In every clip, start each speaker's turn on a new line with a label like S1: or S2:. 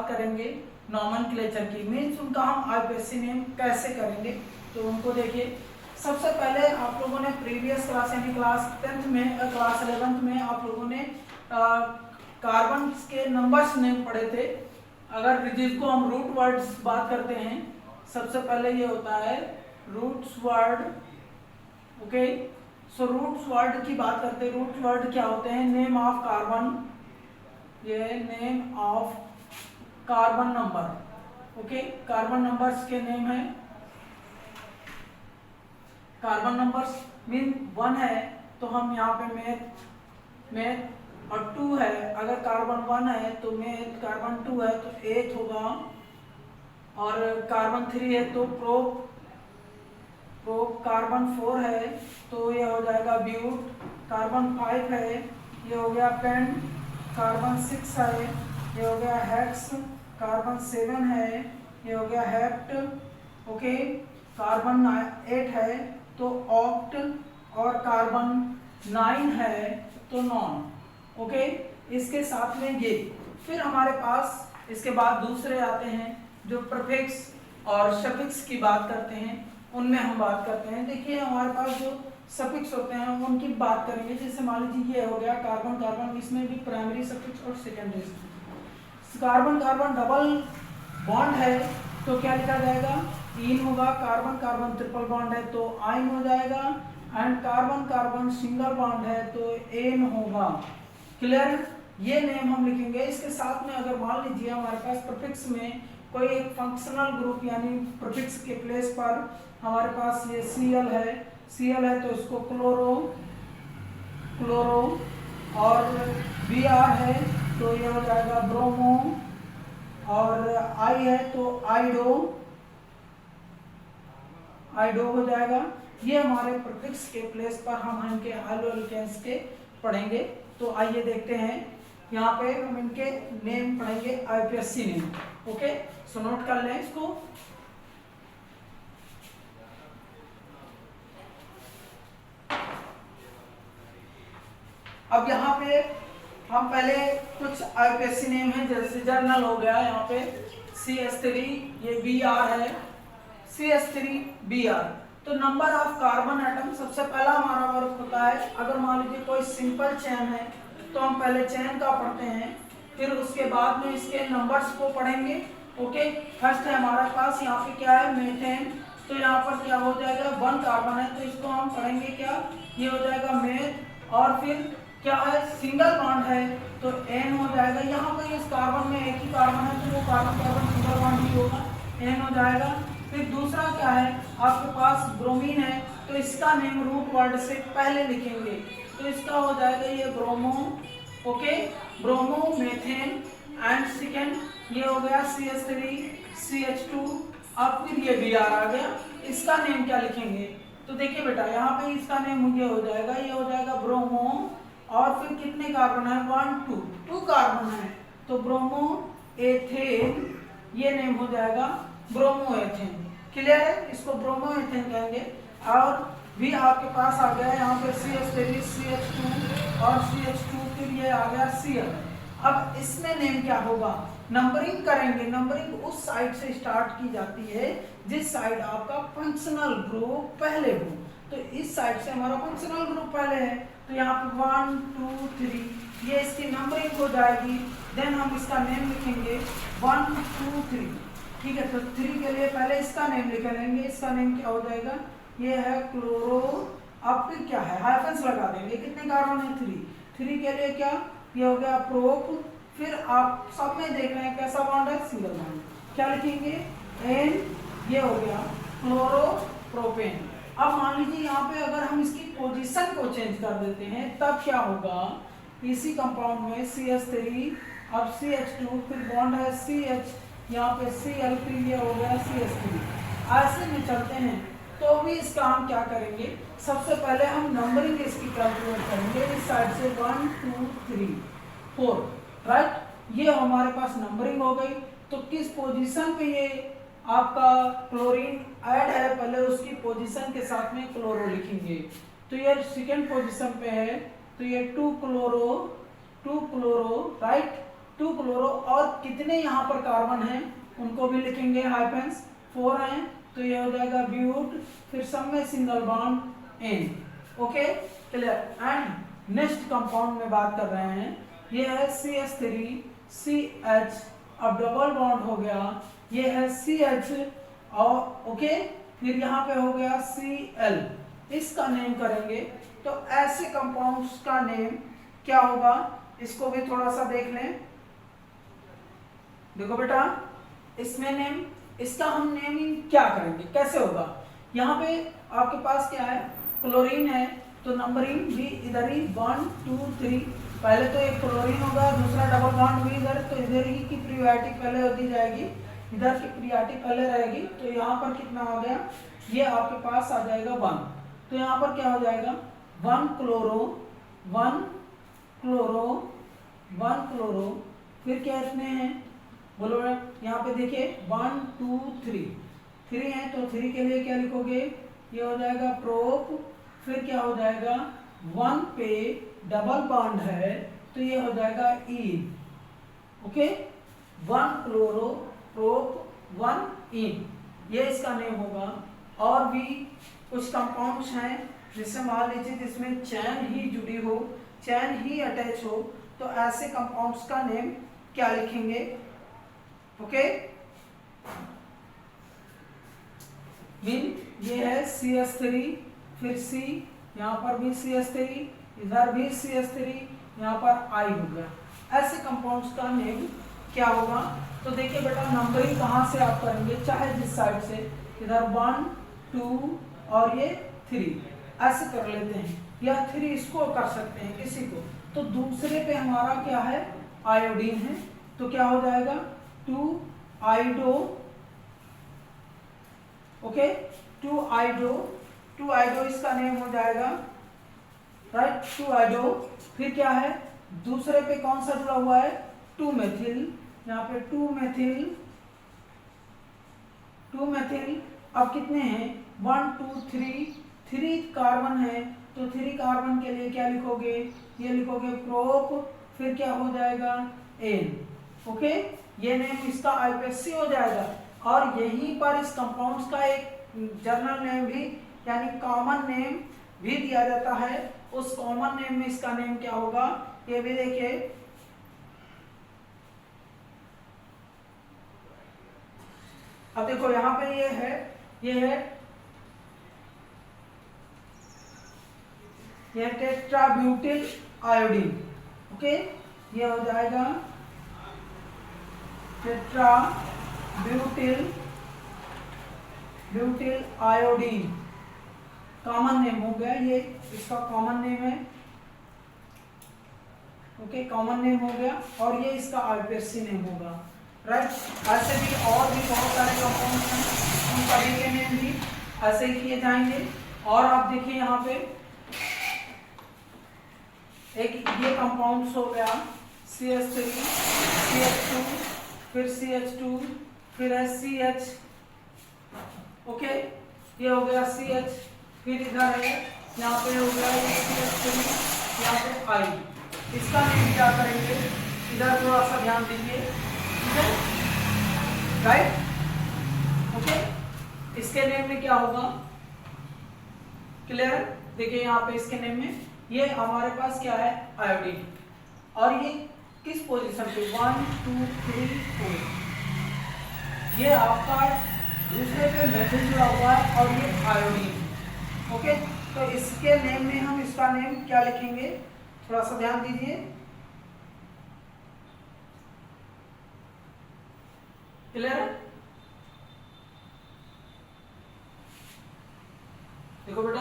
S1: बात करेंगे नॉमेनक्लेचर की, मीन्स उनका हम आईपीएससी नेम कैसे करेंगे। तो उनको देखिए, सबसे पहले आप लोगों ने प्रीवियस क्लास यानी क्लास 10th में क्लास 11th में आप लोगों ने कार्बन के नंबर्स नेम पढ़े थे। अगर जिसको हम रूट वर्ड्स बात करते हैं, सबसे पहले ये होता है roots word. Okay, so roots word की बात करते हैं। रूट वर्ड क्या होते हैं? नेम ऑफ कार्बन, ये name of carbon number. Okay, carbon numbers के नेम है। कार्बन नंबर्स मीन 1 है तो हम यहाँ पे मेथ और 2 है, अगर कार्बन 1 है तो मेथ, कार्बन 2 है तो एथ होगा, और कार्बन 3 है तो प्रोप, कार्बन 4 है तो ये हो जाएगा ब्यूट, कार्बन 5 है ये हो गया पेंट, कार्बन 6 है ये हो गया हेक्स, कार्बन 7 है ये हो गया हेप्ट। ओके, कार्बन 8 है तो ऑक्ट, और कार्बन 9 है तो नॉन। ओके, इसके साथ में ये, फिर हमारे पास इसके बाद दूसरे आते हैं जो प्रीफिक्स और सफिक्स की बात करते हैं, उनमें हम बात करते हैं। देखिए हमारे पास जो सफिक्स होते हैं उनकी बात करेंगे। जैसे मान लीजिए ये हो गया कार्बन कार्बन, इसमें भी प्राइमरी सफिक्स और secondary suffix. Carbon carbon double bond है तो क्या लिखा जाएगा? इन होगा। कार्बन कार्बन ट्रिपल बॉन्ड है तो आइन हो जाएगा, and carbon carbon single bond है तो एन होगा। क्लियर? ये नेम हम लिखेंगे। इसके साथ में अगर मान लीजिए हमारे पास प्रीफिक्स में कोई एक फंक्शनल ग्रुप यानी प्रीफिक्स के प्लेस पर हमारे पास ये Cl है तो इसको क्लोरो, और Br है तो ये हो जाएगा ब्रोमो, और I है तो आइडो हो जाएगा। ये हमारे प्रीफिक्स के प्लेस पर हम इनके हाइड्रोलिकेंस के पढ़ेंगे। तो आइए देखते हैं, यहाँ पे हम इनके नेम पढ़ेंगे, IPSC name. Okay, so note कर लें इसको। अब यहाँ पे हम पहले कुछ आईपीएससी नेम है, जैसे जर्नल हो गया, यहाँ पे CH3 ये Br है, CH3Br। तो नंबर ऑफ कार्बन एटम, सबसे पहला हमारा वर्क होता है, अगर मान लीजिए कोई सिंपल चेन है तो हम पहले चेन का पढ़ते हैं, फिर उसके बाद में इसके नंबर्स को पढ़ेंगे। ओके, फर्स्ट है हमारे पास यहाँ पे क्या है? मेथेन। तो यहाँ पर क्या हो जाएगा? 1 कार्बन है तो इसको हम पढ़ेंगे क्या? ये हो जाएगा मेथ, और फिर क्या है? सिंगल बॉन्ड है तो एन हो जाएगा। यहाँ पे इस कार्बन में एक ही कार्बन है तो वो कार्बन कार्बन सिंगल बॉन्ड ही होगा, एन हो जाएगा। फिर दूसरा क्या है? आपके पास ब्रोमीन है तो इसका नेम रूट वर्ड से पहले लिखेंगे तो इसका हो जाएगा ये bromo. Okay, bromo methane, and second ये हो गया CH3 CH2। अब फिर ये Br आ गया, इसका नेम क्या लिखेंगे? तो देखिए बेटा, यहाँ पे इसका नेम ये हो जाएगा ब्रोमो, और फिर कितने कार्बन है? 1 2 कार्बन है तो ब्रोमो एथेन, ये नेम हो जाएगा ब्रोमो एथेन। क्लियर है? इसको ब्रोमो एथेन कहेंगे। और भी आपके पास आ गया यहाँ पे CH3 CH2 और CH2, फिर ये आ गया Cl। अब इसमें नेम क्या होगा? नंबरिंग करेंगे। नंबरिंग उस साइड से स्टार्ट की जाती है जिस साइड आपका फंक्शनल ग्रुप पहले हो। तो इस साइड से हमारा फंक्शनल ग्रुप पहले है तो यहाँ पे 1 2 3 ये इसकी नंबरिंग हो जाएगी। देन हम इसका नेम लिखेंगे 1 2 3। ठीक है, तो 3 के लिए पहले इसका नेम लिख लेंगे। इसका नेम क्या हो जाएगा? ये है क्लोरो। अब फिर क्या है? हाइफेंस लगा देंगे। कितने कार्बन है? 3 के लिए क्या? ये हो गया प्रोप। फिर आप सब में देख रहे हैं कैसा बॉन्ड है? Single bond. क्या लिखेंगे? एन, ये हो गया क्लोरो प्रोपेन। अब मान लीजिए यहाँ पे अगर हम इसकी पोजीशन को चेंज कर देते हैं तब क्या होगा? इसी कंपाउंड में CH3, अब CH2, फिर बॉन्ड है CH, यहाँ पे Cl, फिर ये हो गया CH3। ऐसे में चलते हैं तो भी इसका हम क्या करेंगे? सबसे पहले हम नंबरिंग इसकी कैलकुलेट करेंगे। इस साइड से 1 2 3 4, राइट? ये हमारे पास नंबरिंग हो गई। तो किस पोजीशन पे ये आपका क्लोरीन ऐड है, पहले उसकी पोजीशन के साथ में क्लोरो लिखेंगे। तो ये सेकेंड पोजीशन पे है तो ये 2 क्लोरो, राइट? 2 क्लोरो, और कितने यहाँ पर कार्बन हैं उनको भी लिखेंगे हाइफेंस, 4 हैं तो ये हो जाएगा ब्यूट, फिर सब में सिंगल बॉन्ड एन। Okay clear. And next compound में बात कर रहे हैं, ये है CH3CH, अब डबल बॉन्ड हो गया, ये है CH और ओके, फिर यहाँ पे हो गया Cl, इसका नेम करेंगे। तो ऐसे कंपाउंड्स का नेम क्या होगा, इसको भी थोड़ा सा देख लें। देखो बेटा, इसमें नेम, इसका हम नेमिंग क्या करेंगे, कैसे होगा। यहाँ पे आपके पास क्या है, क्लोरीन है, तो नंबरिंग भी इधर ही 1 2 3, पहले तो एक क्लोरीन होगा, दूसरा डबल बॉन्ड भी इधर, तो इधर ही की प्रीबायोटिक पहले होती जाएगी, इधर की प्रीबायोटिक पहले रहेगी। तो यहाँ पर कितना हो गया, ये आपके पास आ जाएगा 1, तो यहाँ पर क्या हो जाएगा 1 क्लोरो 1 क्लोरो 1 क्लोरो, फिर क्या इतने हैं बोलो, यहाँ पे देखिए 1 2 3 है, तो 3 के लिए क्या लिखोगे, ये हो जाएगा प्रोप, फिर क्या हो जाएगा 1 पे डबल बॉन्ड है तो ये हो जाएगा इन। ओके, 1 क्लोरो प्रोप 1 इन, ये इसका नेम होगा। और भी कुछ कंपाउंड्स हैं जिससे मान लीजिए जिसमें चैन ही जुड़ी हो, चैन ही अटैच हो, तो ऐसे कंपाउंड्स का नेम क्या लिखेंगे। ओके, ये है CH3, फिर C, यहाँ पर भी CH3, इधर भी CH3, यहाँ पर I हो गया। ऐसे कंपाउंड्स का नेम क्या होगा। तो देखिए बेटा, नंबरिंग कहाँ से आप करेंगे, चाहे जिस साइड से, इधर 1 2 और ये 3 ऐसे कर लेते हैं, या 3 इसको कर सकते हैं किसी को। तो दूसरे पे हमारा क्या है, आयोडीन है, तो क्या हो जाएगा 2 आइडो। ओके, 2 आइडो इसका नेम हो जाएगा, राइट, 2 आइडो। फिर क्या है, दूसरे पे कौन सा जुड़ा हुआ है, 2 मेथिल, यहाँ पे 2 मेथिल। अब कितने हैं 1 2 3 कार्बन है, तो 3 कार्बन के लिए क्या लिखोगे, ये लिखोगे प्रोप, फिर क्या हो जाएगा एन। ओके, ये नेम इसका आईपीएससी हो जाएगा। और यहीं पर इस कंपाउंड्स का एक जनरल नेम भी, यानी कॉमन नेम भी दिया जाता है। उस कॉमन नेम में इसका नेम क्या होगा, ये भी देखिए। अब देखो यहाँ पे ये है टेट्राब्यूटिल आयोडीन। ओके, ये हो जाएगा टेट्राब्यूटिल आयोडीन, कॉमन नेम हो गया, ये इसका कॉमन नेम है। ओके, कॉमन नेम हो गया, और ये इसका आईपीएससी नेम होगा, राइट। ऐसे भी और भी बहुत सारे कंपाउंड्स हैं, उन सभी के नेम भी ऐसे ही किए जाएंगे। और आप देखिए यहाँ पे एक ये कंपाउंड्स हो गया CH3 CH2, फिर CH2, फिर है CH। ओके, ये हो गया CH, फिर इधर है, यहाँ पे हो गया CH3, यहाँ पे I। इसका नेम क्या करेंगे, इधर थोड़ा सा ध्यान दीजिए, ठीक है, राइट। ओके, इसके नेम में क्या होगा, क्लियर। देखिए यहाँ पे इसके नेम में ये हमारे पास क्या है, आयोडीन, और ये किस पोजीशन पे 1 2 3 4, ये आपका दूसरे पे मेथिल जुड़ा हुआ है, और ये आयोडीन। ओके, तो इसके नेम में हम इसका नेम क्या लिखेंगे, थोड़ा सा ध्यान दीजिए। क्लियर, देखो बेटा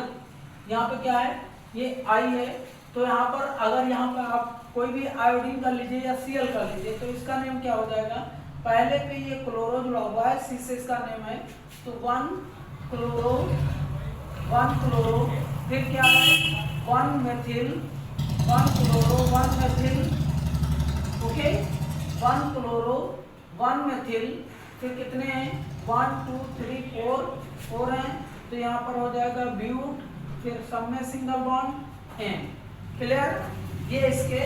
S1: यहाँ पे क्या है, ये I है, तो यहाँ पर अगर यहाँ पर आप कोई भी आयोडीन कर लीजिए या Cl कर लीजिए, तो इसका नेम क्या हो जाएगा, पहले पे ये क्लोरो जुड़ा हुआ है, C से इसका नेम है, तो 1 क्लोरो, फिर क्या है 1 methyl, 1 chloro 1 methyl. Okay, 1 chloro 1 methyl, फिर कितने हैं 1 2 3 4 हैं, तो यहाँ पर हो जाएगा ब्यूट, फिर सब में सिंगल बॉन्ड एन। क्लियर, ये इसके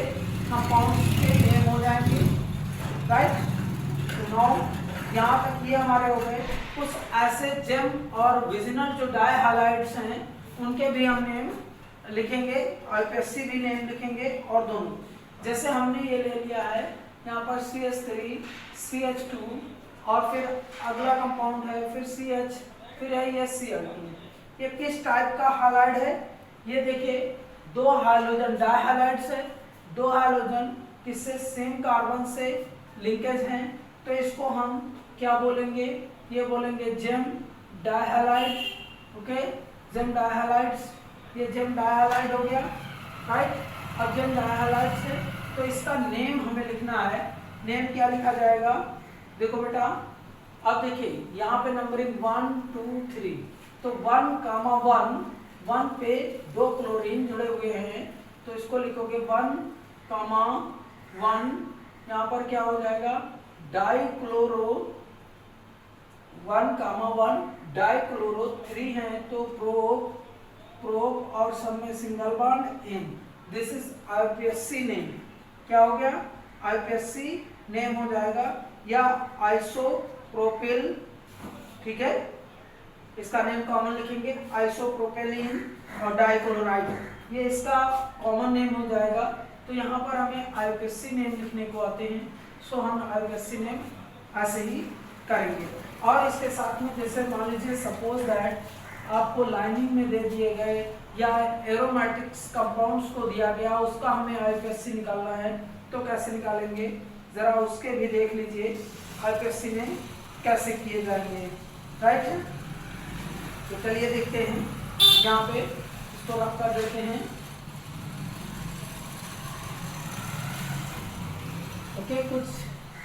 S1: कंपाउंड के नेम हो जाएंगे। राइट। तो नाउ यहाँ तक ये हमारे हो गए। कुछ ऐसे जेम और विजिनल जो डाई हाइलाइट्स हैं उनके भी हम नेम लिखेंगे, आईपीएससी भी नेम लिखेंगे, और दोनों जैसे हमने ये ले लिया है यहाँ पर CH3 CH2 और फिर अगला कंपाउंड है फिर CH, फिर है ये Cl2। ये किस टाइप का हाइलाइड है? ये देखिए दो हाइड्रोजन डाई हाइलाइड्स है, दो हाइड्रोजन किससे सेम कार्बन से लिंकेज हैं, तो इसको हम क्या बोलेंगे? ये बोलेंगे जेम डाइहालाइड। ओके, जेम डाइहालाइड्स, ये जेम डाइहालाइड हो गया, राइट। अब जेम डाइहालाइड से तो इसका नेम हमें लिखना है। नेम क्या लिखा जाएगा? देखो बेटा, अब देखिए यहाँ पे नंबरिंग 1 2 3, तो 1, पे 2 क्लोरीन जुड़े हुए हैं, तो इसको लिखोगे 1, 1, यहाँ पर क्या हो जाएगा? डाइक्लोरो 1, डाइक्लोरो 3 है, तो प्रोप और सब में single bond in. This is IPSC name. क्या हो गया? आईपीएससी नेम हो जाएगा, या आइसोप्रोपिल, ठीक है, इसका नेम कॉमन लिखेंगे आइसोप्रोपेलिन और डाइक्लोराइड, ये इसका कॉमन नेम हो जाएगा। तो यहाँ पर हमें आईपीएससी नेम लिखने को आते हैं, सो हम आईपीएससी नेम ऐसे ही करेंगे। और इसके साथ में जैसे मान लीजिए सपोज दैट आपको लाइनिंग में दे दिए गए या एरोमेटिक्स कंपाउंड्स को दिया गया, उसका हमें आईपीएससी निकालना है, तो कैसे निकालेंगे जरा उसके भी देख लीजिए आईपीएससी में कैसे किए जाएंगे, राइट। तो चलिए देखते हैं, यहाँ पे इसको रख कर देते हैं। ओके, कुछ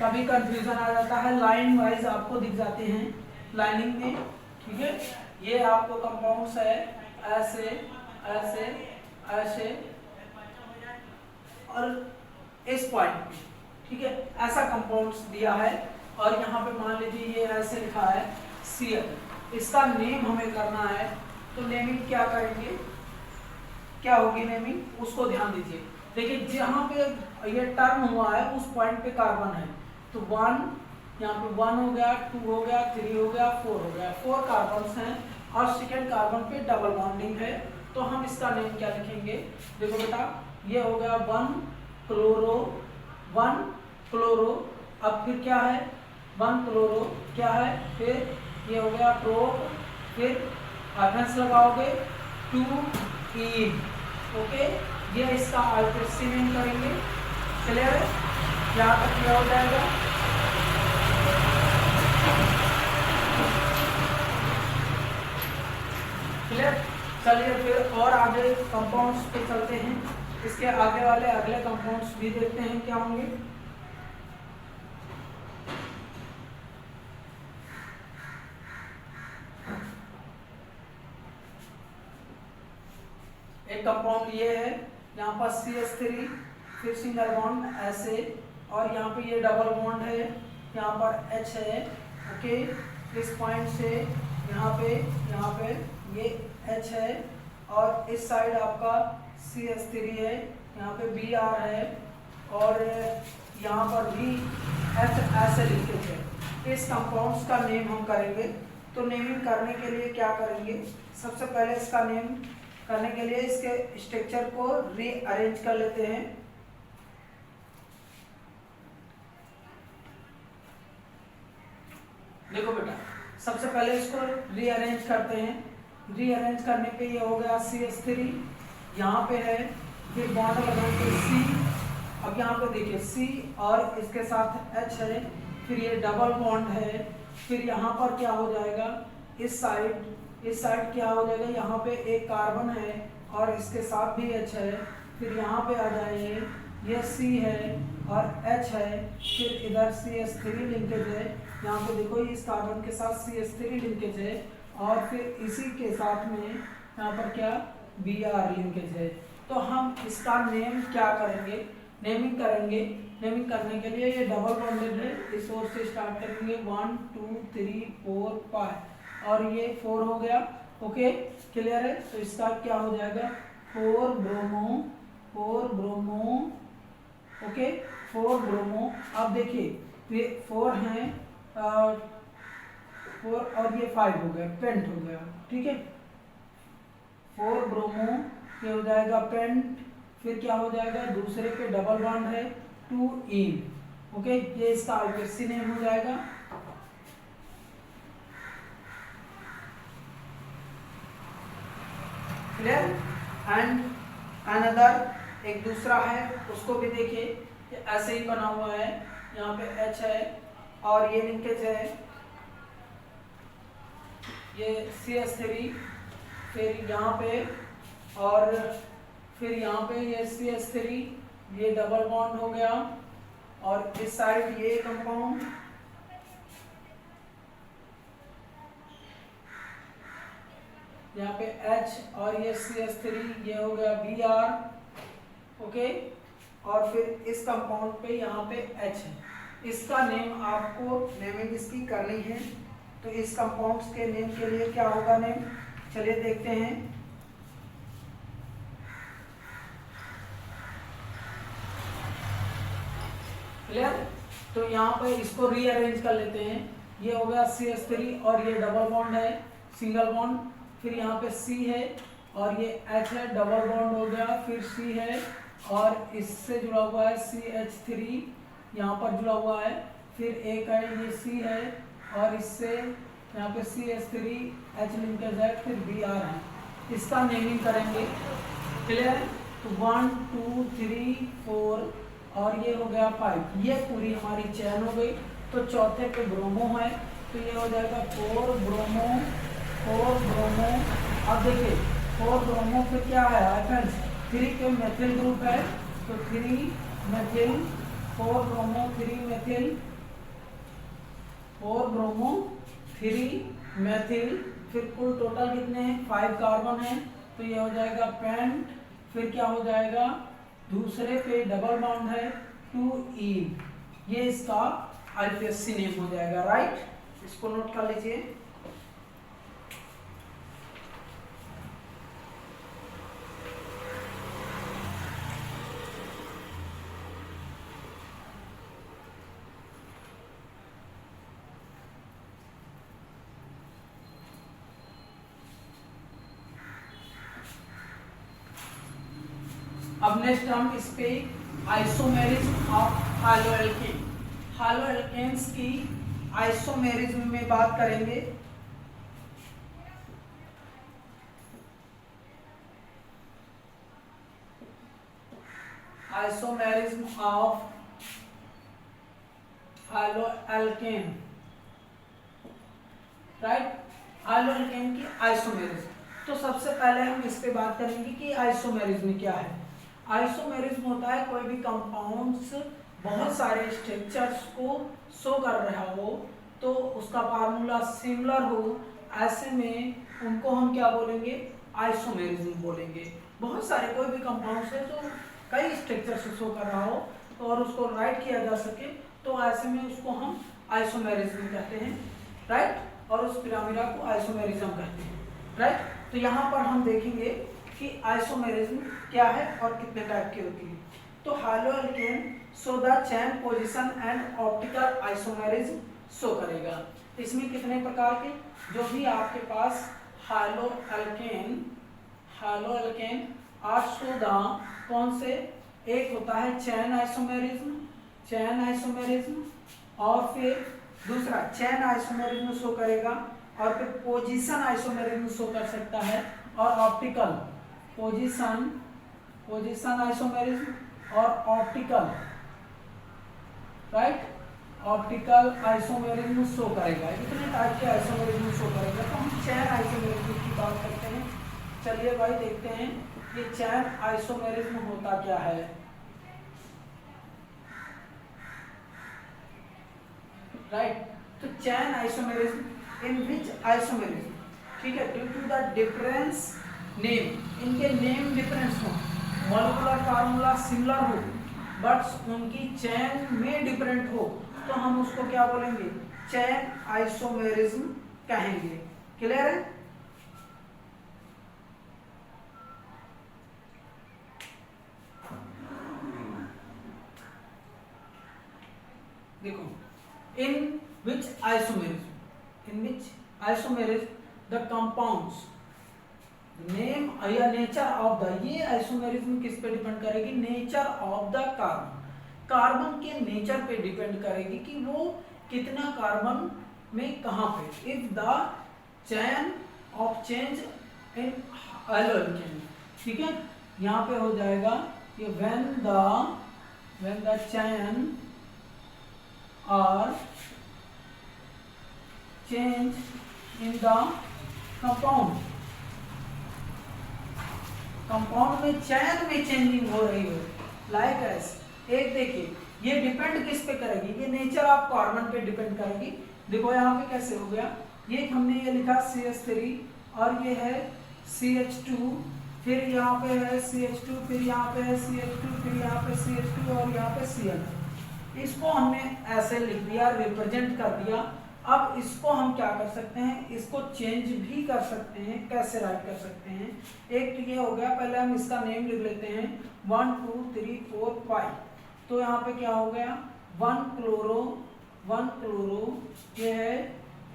S1: कभी कंफ्यूजन आ जाता है, लाइन वाइज आपको दिख जाते हैं लाइनिंग में, ठीक है। ये आपको कंपाउंड्स है ऐसे ऐसे ऐसे और इस पॉइंट पे, ठीक है, ऐसा कंपाउंड्स दिया है। और यहाँ पे मान लीजिए ये ऐसे लिखा है Cl, इसका नेम हमें करना है, तो नेमिंग क्या करेंगे? क्या होगी नेमिंग? उसको ध्यान दीजिए। देखिए जहाँ पे ये टर्न हुआ है उस पॉइंट पे कार्बन है, तो 1, यहाँ पे 1 हो गया, 2 हो गया, 3 हो गया, 4 हो गया, 4 कार्बन हैं और सेकेंड कार्बन पे डबल बॉन्डिंग है, तो हम इसका नेम क्या लिखेंगे? देखो बेटा, ये हो गया 1 क्लोरो, अब फिर क्या है? 1 क्लोरो क्या है? फिर ये हो गया प्रोप, फिर हाइफेंस लगाओगे 2 ईन। ओके, ये इसका आईपीएससी नेम करेंगे। क्लियर है? यहाँ तक क्या हो जाएगा? क्लियर? चलिए फिर और आगे कंपाउंड्स पे चलते हैं। इसके आगे वाले अगले कंपाउंड्स भी देखते हैं क्या होंगे। एक कंपाउंड ये है, यहाँ पर CH3 फिर सिंगल बॉन्ड ऐसे, और यहाँ पे ये डबल बॉन्ड है, यहाँ पर H है। ओके, इस पॉइंट से यहाँ पे ये H है, और इस साइड आपका CH3 है, यहाँ पे Br है, और यहाँ पर भी H ऐसे लिखे थे। इस कंपाउंड्स का नेम हम करेंगे। तो नेमिंग करने के लिए क्या करेंगे? सबसे पहले इसका नेम करने के लिए इसके स्ट्रक्चर को रीअरेंज कर लेते हैं। देखो बेटा, सबसे पहले इसको रीअरेंज करते हैं। रीअरेंज करने पे ये हो गया CH3, यहाँ पे है, फिर बॉन्ड लगाएंगे C, अब यहाँ पे देखिए C और इसके साथ H है, फिर ये डबल बॉन्ड है, फिर यहाँ पर क्या हो जाएगा? इस साइड क्या हो जाएगा? यहाँ पे एक कार्बन है और इसके साथ भी H है, फिर यहाँ पे आ जाएंगे, ये C है और H है, फिर इधर CH3 लिंकेज है, यहाँ पे देखो इस कार्बन के साथ CH3 लिंकेज है, और फिर इसी के साथ में यहाँ पर क्या? Br लिंकेज है। तो हम इसका नेम क्या करेंगे? नेमिंग करेंगे। नेमिंग करने के लिए ये डबल बॉन्डेड है, इस ओर से स्टार्ट करेंगे 1 2 3 4 5 और ये 4 हो गया। ओके, क्लियर है? तो इसका क्या हो जाएगा? 4 ब्रोमो। Okay, 4 bromo. अब देखिए फिर 4 हैं, 4 और ये 5 हो गया, पेंट हो गया, ठीक है। 4 ब्रोमो ये हो जाएगा पेंट, फिर क्या हो जाएगा, दूसरे पे डबल बॉन्ड है 2 इन, ओके, ये इसका आईपीएससी नेम हो जाएगा। क्लियर। एंड अनदर एक दूसरा है, उसको भी देखिए, ये ऐसे ही बना हुआ है, यहाँ पे H है और ये लिंकेज है, ये CH3, फिर यहाँ पे और फिर यहाँ पे ये CH3, ये डबल बॉन्ड हो गया, और इस साइड ये कंपाउंड, यहाँ पे H और ये CH3, ये हो गया Br, ओके, और फिर इस कंपाउंड पे यहाँ पे H है। इसका नेम आपको नेमिंग इसकी करनी है, तो इस कंपाउंड्स के नेम के लिए क्या होगा नेम, चलिए देखते हैं। क्लियर। तो यहाँ पे इसको रीअरेंज कर लेते हैं, ये हो गया CH3 और ये डबल बॉन्ड है, सिंगल बॉन्ड, फिर यहाँ पे C है और ये H है, डबल बॉन्ड हो गया, फिर C है और इससे जुड़ा हुआ है CH3, यहाँ पर जुड़ा हुआ है, फिर एक है ये C है और इससे यहाँ पे CH3 H लिंकेज है, फिर Br है, इसका नेमिंग करेंगे। क्लियर है। तो 1 2 3 4 और ये हो गया 5, ये पूरी हमारी चैन हो गई। तो चौथे पे ब्रोमो है, तो ये हो जाएगा 4 ब्रोमो, 4 ब्रोमो। अब देखिए 4 ब्रोमो फिर क्या है फ्रेंड्स, 3 के मेथिल ग्रुप है, तो 3 methyl, 4 bromo 3 methyl, 4 bromo 3 methyl, फिर कुल टोटल कितने हैं 5 कार्बन है, तो ये हो जाएगा पेंट, फिर क्या हो जाएगा, दूसरे पे डबल बॉन्ड है 2 इन, ये इसका आईपीएससी नेम हो जाएगा, राइट। इसको नोट कर लीजिए। अब नेक्स्ट हम इस पे आइसोमेरिज्म ऑफ हैलोएल्केन, हैलोएल्केन्स की आइसोमेरिज्म में बात करेंगे। Isomerism of haloalkane, right, haloalkane की आइसोमेरिज्म। तो सबसे पहले हम इस पे बात करेंगे कि आइसोमेरिज्म क्या है। आइसोमेरिज्म होता है कोई भी कंपाउंड्स बहुत सारे स्ट्रक्चर्स को शो कर रहा हो, तो उसका फार्मूला सिमिलर हो, ऐसे में उनको हम क्या बोलेंगे, आइसोमेरिज्म बोलेंगे। बहुत सारे कोई भी कंपाउंड्स है जो कई स्ट्रक्चर से शो कर रहा हो और उसको राइट किया जा सके, तो ऐसे में उसको हम आइसोमेरिज्म कहते हैं, राइट, और उस पिरामिडा को आइसोमेरिज्म कहते हैं, राइट। तो यहाँ पर हम देखेंगे कि आइसोमेरिज्म क्या है और कितने टाइप की होती है। तो haloalkane show the chain position and optical isomerism show करेगा। इसमें कितने प्रकार के, जो भी आपके पास हैलोएल्केन आर शो द, कौन से, एक होता है चेन आइसोमेरिज्म, और फिर दूसरा चेन आइसोमेरिज्म शो करेगा, और फिर पोजीशन आइसोमेरिज्म शो कर सकता है, और ऑप्टिकल पोजीशन आइसोमेरिज्म और optical, right, optical isomerism show करेगा। इतने टाइप के आइसोमेरिज्म शो करेगा। तो हम चैन आइसोमेरिज्म की बात करते हैं। चलिए भाई देखते हैं ये चैन आइसोमेरिज्म होता क्या है। राइट, तो चैन आइसोमेरिज्म इन विच आइसोमेरिज्म, ठीक है, due to the difference name, इनके नेम डिफरेंस हो, मॉलिक्यूलर फार्मूला सिमिलर हो, बट उनकी चैन में डिफरेंट हो, तो हम उसको क्या बोलेंगे, चैन आइसोमेरिज्म कहेंगे। क्लियर है। देखो in which isomerism the compounds name या नेचर ऑफ द, ये आइसोमेरिज्म किस पे डिपेंड करेगी, nature of the carbon, carbon के नेचर पे डिपेंड करेगी कि वो कितना कार्बन में कहां पे। If the chain of change in alkane, ठीक है, यहाँ पे हो जाएगा कि when the chain are change in the compound में चयन में चेंजिंग हो रही हो, लाइक एस, एक देखिए ये डिपेंड किस पे करेगी, ये नेचर ऑफ कार्बन पे डिपेंड करेगी। देखो यहाँ पे कैसे हो गया, ये हमने ये लिखा CH3 और ये है CH2, फिर यहाँ पे है CH2, फिर यहाँ पे है CH2, फिर यहाँ पे CH2 और यहाँ पे Cl, इसको हमने ऐसे लिख दिया, रिप्रेजेंट कर दिया। अब इसको हम क्या कर सकते हैं, इसको चेंज भी कर सकते हैं। कैसे राइट कर सकते हैं, एक तो ये हो गया, पहले हम इसका नेम लिख लेते हैं 1 2 3 4 5, तो यहाँ पे क्या हो गया 1 क्लोरो, ये है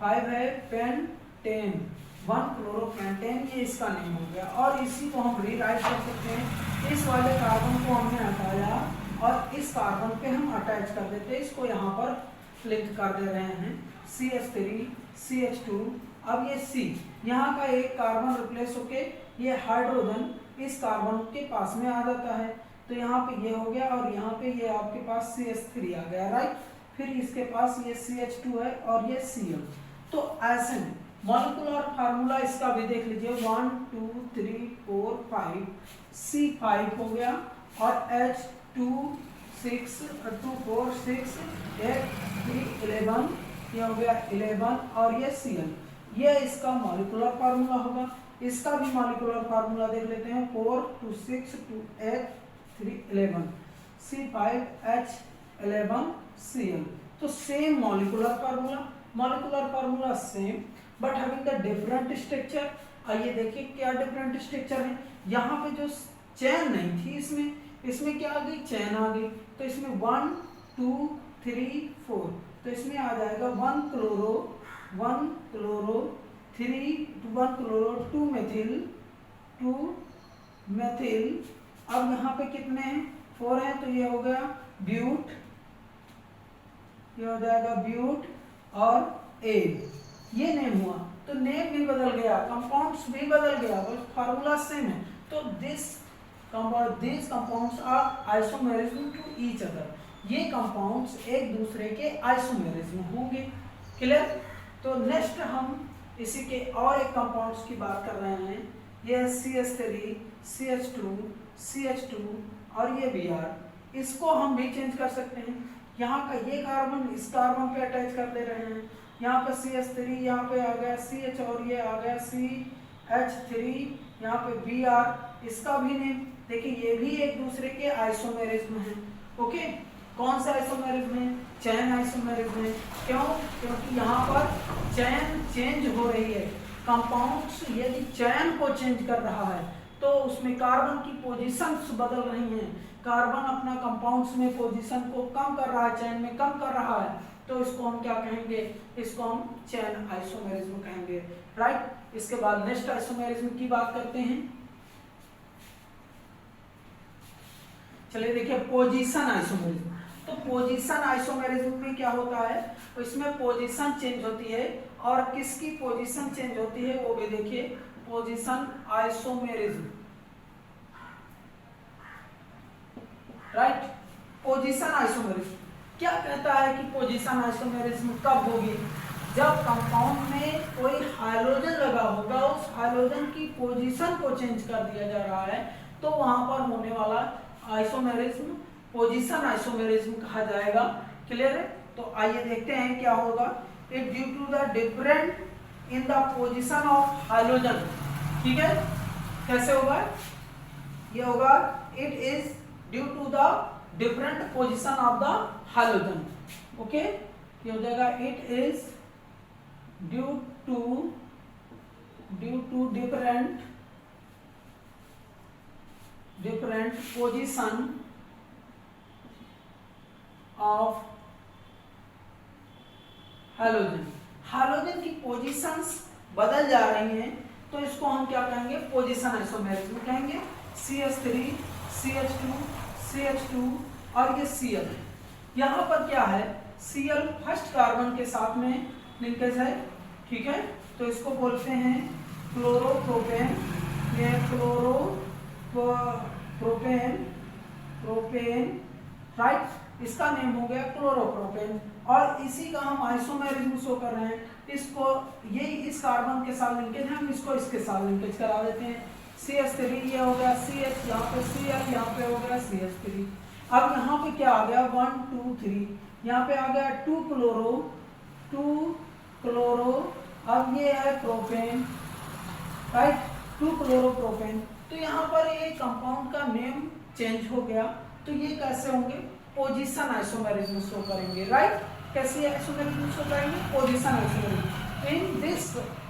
S1: 5 है पेंटेन, 1 क्लोरोपेंटेन, ये इसका नेम हो गया। और इसी को हम रीराइट कर सकते हैं, इस वाले कार्बन को हमने हटाया और इस कार्बन पे हम अटैच कर देते हैं, इसको यहाँ पर लिंक कर दे रहे हैं CH3 CH2। अब ये C, यहाँ का एक कार्बन रिप्लेस होके ये हाइड्रोजन इस कार्बन के पास में आ जाता है, तो यहाँ पे ये हो गया और यहाँ पे ये आपके पास CH3 आ गया, राइट। फिर इसके पास ये CH2 है और ये Cl। तो ऐसे में मॉलिक्यूलर फार्मूला इसका भी देख लीजिए, 1 2 3 4 5, C5 हो गया और H2 6 2 4 6 8 3 11, ये हो गया 11 और ये Cl, ये इसका मॉलिक्यूलर फार्मूला होगा। इसका भी मॉलिक्यूलर फार्मूला देख लेते हैं, 4 2 6 2 8 3 11, C5H11 Cl। तो same molecular formula same, but having the different structure. आइए देखिए क्या डिफरेंट स्ट्रक्चर है। यहाँ पे जो चेन नहीं थी, इसमें क्या आ गई, चेन आ गई, तो इसमें 1 2 3 4, तो इसमें आ जाएगा 1 क्लोरो 2 मेथिल। अब यहाँ पे कितने हैं, 4 हैं, तो ये हो गया ब्यूट, ये हो जाएगा ब्यूट और ए, ये नेम हुआ। तो नेम भी बदल गया, कंपाउंड्स भी बदल गया, बस फार्मूला सेम है। तो these compounds are isomerism to each other, ये कंपाउंड्स एक दूसरे के आइसोमेरिज्म होंगे, क्लियर। तो नेक्स्ट हम इसी के और एक कंपाउंड्स की बात कर रहे हैं, ये CH3 CH2 और ये Br, इसको हम भी चेंज कर सकते हैं। यहाँ का ये कार्बन इस कार्बन पे अटैच कर दे रहे हैं, यहाँ पे CH3, यहाँ पे आ गया CH और ये आ गया CH3, यहाँ पे Br, इसका भी नेम देखिए, ये भी एक दूसरे के आइसोमेरिज्म है। ओके, कौन सा आइसोमेरिज्म है, चेन आइसोमेरिज्म है। क्यों, क्योंकि यहाँ पर चेन चेंज हो रही है, कंपाउंड्स यदि चेन को चेंज कर रहा है तो उसमें कार्बन की पोजीशंस बदल रही हैं, कार्बन अपना कंपाउंड्स में पोजीशन को कम कर रहा है, चेन में कम कर रहा है, तो इसको हम क्या कहेंगे, इसको हम चेन आइसोमेरिज्म कहेंगे, राइट। इसके बाद नेक्स्ट आइसोमेरिज्म की बात करते हैं। चलिए देखिए पोजीशन आइसोमेरिज्म। तो पोजीशन आइसोमेरिज्म में क्या होता है, तो इसमें पोजीशन चेंज होती है, और किसकी पोजीशन चेंज होती है वो भी देखिए, position isomerism, right. Position isomerism क्या कहता है कि पोजीशन आइसोमेरिज्म कब होगी, जब कंपाउंड में कोई हाइड्रोजन लगा होगा, उस हाइड्रोजन की पोजीशन को चेंज कर दिया जा रहा है, तो वहां पर होने वाला आइसोमेरिज्म पोजीशन आइसोमेरिज्म कहा जाएगा, क्लियर है। तो आइए देखते हैं क्या होगा। It due to the different in the position of hydrogen, ठीक है, कैसे होगा, ये होगा it is due to the different position of the hydrogen. Okay, ये हो जाएगा it is due to different position of halogen. Halogen की पोजीशंस बदल जा रही हैं, तो इसको हम क्या कहेंगे, पोजीशन आइसोमेरिज्म कहेंगे। CH3, CH2, CH2 और ये Cl है। यहाँ पर क्या है, Cl फर्स्ट कार्बन के साथ में लिंकेज है, ठीक है, तो इसको बोलते हैं क्लोरोप्रोपेन। ये प्रोपेन, राइट, इसका नेम हो गया क्लोरोप्रोपेन। और इसी का हम आइसोमेरिज्म शो कर रहे हैं। इसको ये इस कार्बन के साथ लिंकेज है, हम इसको इसके साथ लिंकेज करा देते हैं। CH3 ये हो गया CH, यहाँ पे Cl, यहाँ पे हो गया CH3। अब यहाँ पे क्या आ गया, 1 2 3, यहाँ पे आ गया 2 क्लोरो, अब ये है प्रोपेन, राइट, 2 क्लोरोप्रोपेन। तो यहाँ पर ये कंपाउंड का नेम चेंज हो गया। तो ये कैसे होंगे, पोजीशन आइसोमेरिज्म शो करेंगे, राइट। कैसे आइसोमेरिज्म शो करेंगे, position isomerism in this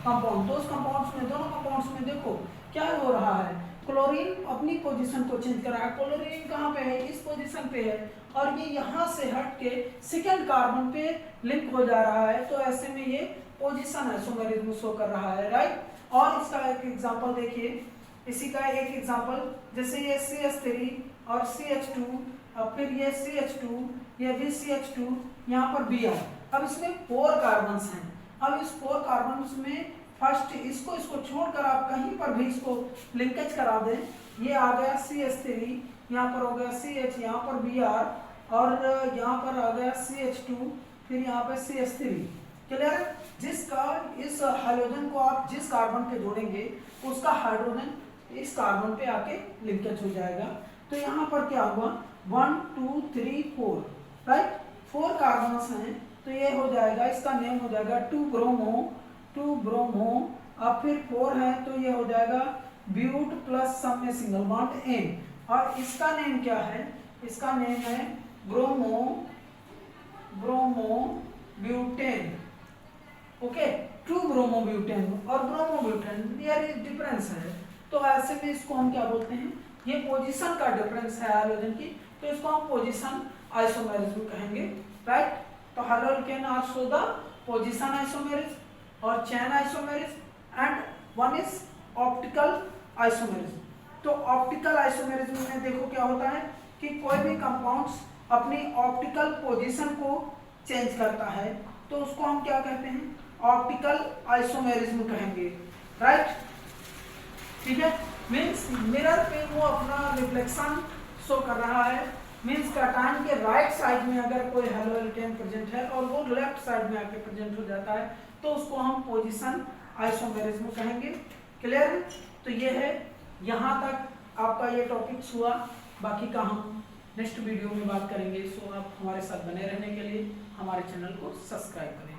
S1: compound. दोनों कंपाउंड्स में देखो क्या हो रहा है, क्लोरीन अपनी पोजीशन को चेंज कर रहा है। क्लोरीन कहाँ पे है, इस पोजीशन पे है, और ये यहाँ से हट के सेकेंड कार्बन पे लिंक हो जा रहा है। तो ऐसे में ये पोजीशन आइसोमेरिज्म शो कर रहा है, राइट। और इसका एक एग्जांपल देखिए, इसी का एक एग्जांपल, जैसे ये CH3 और CH2, और फिर ये CH2, ये भी CH2, यहाँ पर Br। अब इसमें 4 कार्बन्स हैं। अब इस 4 कार्बन्स में फर्स्ट इसको छोड़कर आप कहीं पर भी इसको लिंकेज करा दें, ये आ गया CH3, यहाँ पर हो गया CH, यहाँ पर Br, और यहाँ पर आ गया CH2, फिर यहाँ पे CH3। क्लियर है। जिसका इस हाइड्रोजन को आप जिस कार्बन पे जोड़ेंगे, उसका हाइड्रोजन इस कार्बन पे आके लिंकेज हो जाएगा। तो यहाँ पर क्या हुआ, 1 2 3 4, राइट, 4 कार्बन्स हैं। तो ये हो जाएगा, इसका नेम हो जाएगा 2 ब्रोमो, अब फिर 4 है तो ये हो जाएगा ब्यूट प्लस सम में सिंगल बॉन्ड N, और इसका नेम क्या है, इसका नेम है ब्रोमोब्यूटेन। ओके, 2 ब्रोमोब्यूटेन और ब्रोमोब्यूटेन यार ये डिफरेंस है। तो ऐसे में इसको हम क्या बोलते हैं, ये पोजीशन का डिफरेंस है हाइड्रोजन की, तो इसको हम पोजीशन आइसोमेरिज्म कहेंगे, राइट। तो hydrogen can also the position isomerism और chain isomerism, and one is optical isomerism. तो ऑप्टिकल आइसोमेरिज्म में देखो क्या होता है कि कोई भी कंपाउंड्स अपनी ऑप्टिकल पोजीशन को चेंज करता है, तो उसको हम क्या कहते हैं, ऑप्टिकल आइसोमेरिज्म कहेंगे, राइट, ठीक है। मीन्स मिरर पे वो अपना रिफ्लेक्शन शो कर रहा है, मीन्स कैटायन के राइट साइड में अगर कोई हेलो एल्केन प्रेजेंट है और वो लेफ्ट साइड में आके प्रेजेंट हो जाता है, तो उसको हम पोजीशन आइसोमेरिज्म कहेंगे। क्लियर है। तो ये है, यहाँ तक आपका ये टॉपिक्स हुआ, बाकी का हम नेक्स्ट वीडियो में बात करेंगे। सो आप हमारे साथ बने रहने के लिए हमारे चैनल को सब्सक्राइब करें।